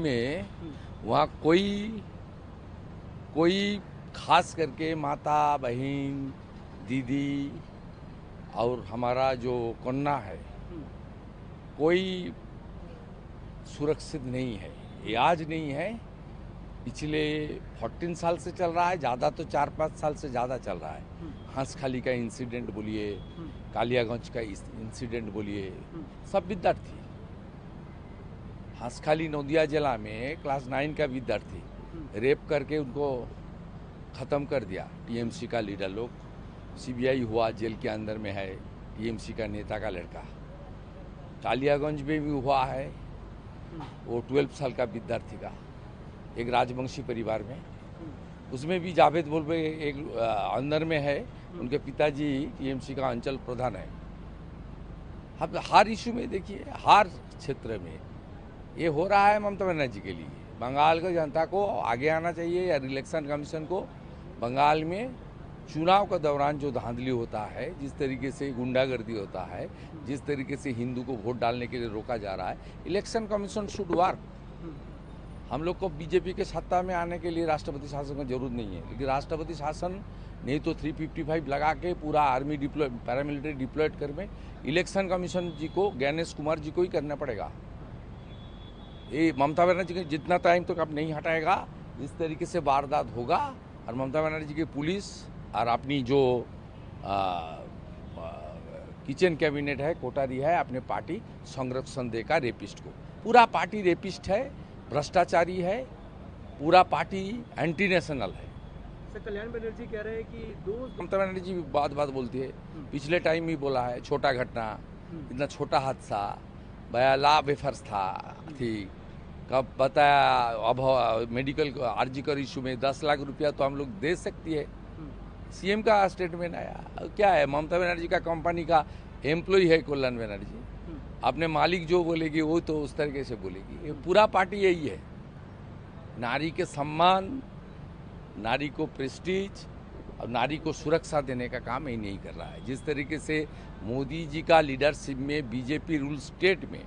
में वहाँ कोई खास करके माता बहन दीदी और हमारा जो कन्या है कोई सुरक्षित नहीं है। ये आज नहीं है, पिछले 14 साल से चल रहा है, ज़्यादा तो 4-5 साल से ज़्यादा चल रहा है। हंसखाली का इंसिडेंट बोलिए, कालियागंज का इंसिडेंट बोलिए, सब विद्यार्थी हंसखाली नौदिया जिला में क्लास 9 का विद्यार्थी रेप करके उनको ख़त्म कर दिया टीएमसी का लीडर लोग। सीबीआई हुआ, जेल के अंदर में है टीएमसी का नेता का लड़का। कालियागंज में भी हुआ है, वो 12 साल का विद्यार्थी का, एक राजवंशी परिवार में, उसमें भी जावेद बोलबे एक अंदर में है, उनके पिताजी टीएमसी का अंचल प्रधान है। अब हर इशू में देखिए, हर क्षेत्र में ये हो रहा है ममता बनर्जी के लिए। बंगाल की जनता को आगे आना चाहिए या इलेक्शन कमीशन को बंगाल में चुनाव के दौरान जो धांधली होता है, जिस तरीके से गुंडागर्दी होता है, जिस तरीके से हिंदू को वोट डालने के लिए रोका जा रहा है, इलेक्शन कमीशन शुड वर्क। हम लोग को बीजेपी के सत्ता में आने के लिए राष्ट्रपति शासन की जरूरत नहीं है, लेकिन राष्ट्रपति शासन नहीं तो 355 लगा के पूरा आर्मी डिप्लॉय, पैरामिलिट्री डिप्लॉयड कर में इलेक्शन कमीशन जी को, ज्ञानेश कुमार जी को ही करना पड़ेगा। ये ममता बनर्जी के जितना टाइम तक अब नहीं हटाएगा, इस तरीके से वारदात होगा। और ममता बनर्जी की पुलिस और अपनी जो किचन कैबिनेट है, कोठारी है, अपने पार्टी संरक्षण देगा रेपिस्ट को। पूरा पार्टी रेपिस्ट है, भ्रष्टाचारी है, पूरा पार्टी एंटी नेशनल है। सर, कल्याण बनर्जी कह रहे हैं कि ममता बनर्जी बात बोलती है, पिछले टाइम भी बोला है, छोटा घटना, इतना छोटा हादसा, बयाला बेफर्ज थी, कब बताया, अब मेडिकल आरजीकर इशू में 10 लाख रुपया तो हम लोग दे सकती है। सीएम का स्टेटमेंट आया, क्या है, ममता बनर्जी का कंपनी का एम्प्लॉय है कल्याण बनर्जी, अपने मालिक जो बोलेगी वो तो उस तरीके से बोलेगी। ये पूरा पार्टी यही है, नारी के सम्मान, नारी को प्रेस्टीज और नारी को सुरक्षा देने का काम ही नहीं कर रहा है। जिस तरीके से मोदी जी का लीडरशिप में बीजेपी रूल स्टेट में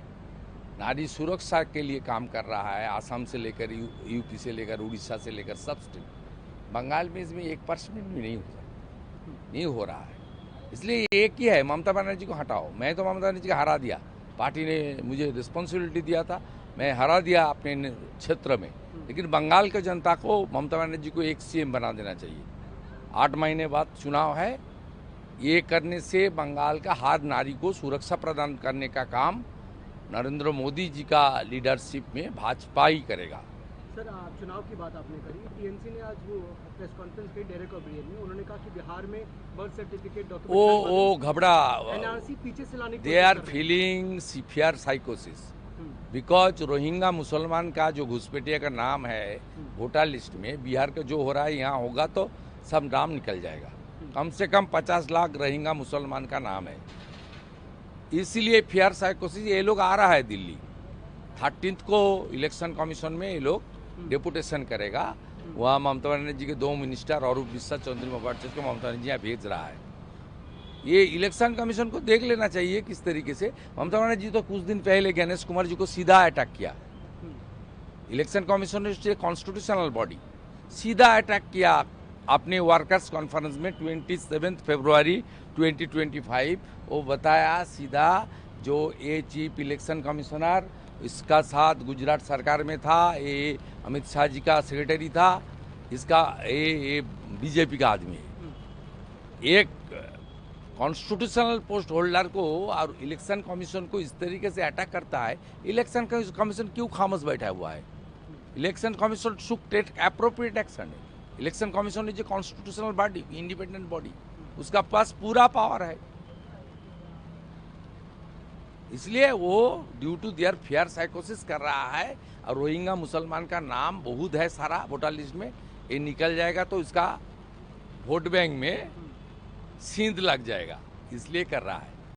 नारी सुरक्षा के लिए काम कर रहा है, आसाम से लेकर यूपी से लेकर उड़ीसा से लेकर सब स्टेट, बंगाल में इसमें 1% भी नहीं हो रहा है। इसलिए एक ही है, ममता बनर्जी को हटाओ। मैं तो ममता बनर्जी को हरा दिया, पार्टी ने मुझे रिस्पॉन्सिबिलिटी दिया था, मैं हरा दिया अपने क्षेत्र में, लेकिन बंगाल की जनता को ममता बनर्जी को एक सीएम बना देना चाहिए। 8 महीने बाद चुनाव है, ये करने से बंगाल का हर नारी को सुरक्षा प्रदान करने का काम नरेंद्र मोदी जी का लीडरशिप में भाजपा ही करेगा। सर, चुनाव की बात आपने करी, टीएमसी ने आज वो प्रेस कॉन्फ्रेंस की डेरेक ओब्रियन में, उन्होंने कहा कि बिहार में बर्थ सर्टिफिकेट डॉक्यूमेंट वो घबरा, एनआरसी पीछे से लाने दे आर फीलिंग सिवियर साइकोसिस, बिकॉज रोहिंग्या मुसलमान का जो घुसपैठिया का नाम है वोटर लिस्ट में, बिहार का जो हो रहा है यहाँ होगा तो सब नाम निकल जाएगा। कम से कम 50 लाख रोहिंग्या मुसलमान का नाम है, इसीलिए फियर साइकोसिस। ये लोग आ रहा है दिल्ली 13 को इलेक्शन कमीशन में, ये लोग डेपुटेशन करेगा। वहाँ ममता बनर्जी के 2 मिनिस्टर और विश्वा चौधरी मबारचंद को ममता बनर्जी यहाँ भेज रहा है। ये इलेक्शन कमीशन को देख लेना चाहिए किस तरीके से। ममता बनर्जी तो कुछ दिन पहले ज्ञानेश कुमार जी को सीधा अटैक किया, इलेक्शन कमीशन ने कॉन्स्टिट्यूशनल बॉडी सीधा अटैक किया अपने वर्कर्स कॉन्फ्रेंस में 27 फरवरी 2025। वो बताया सीधा, जो ये चीफ इलेक्शन कमिश्नर इसका साथ गुजरात सरकार में था, ये अमित शाह जी का सेक्रेटरी था, इसका ये बीजेपी का आदमी है। एक कॉन्स्टिट्यूशनल पोस्ट होल्डर को और इलेक्शन कमीशन को इस तरीके से अटैक करता है। इलेक्शन कमीशन क्यों खामोश बैठा हुआ है? Election commission should take appropriate action. Election commission is a constitutional body, independent body, उसका पास पूरा पावर है। इसलिए वो ड्यू टू देयर फियर साइकोसिस कर रहा है। और रोहिंग्या मुसलमान का नाम बहुत है सारा वोटर लिस्ट में, ये निकल जाएगा तो इसका वोट बैंक में सींध लग जाएगा, इसलिए कर रहा है।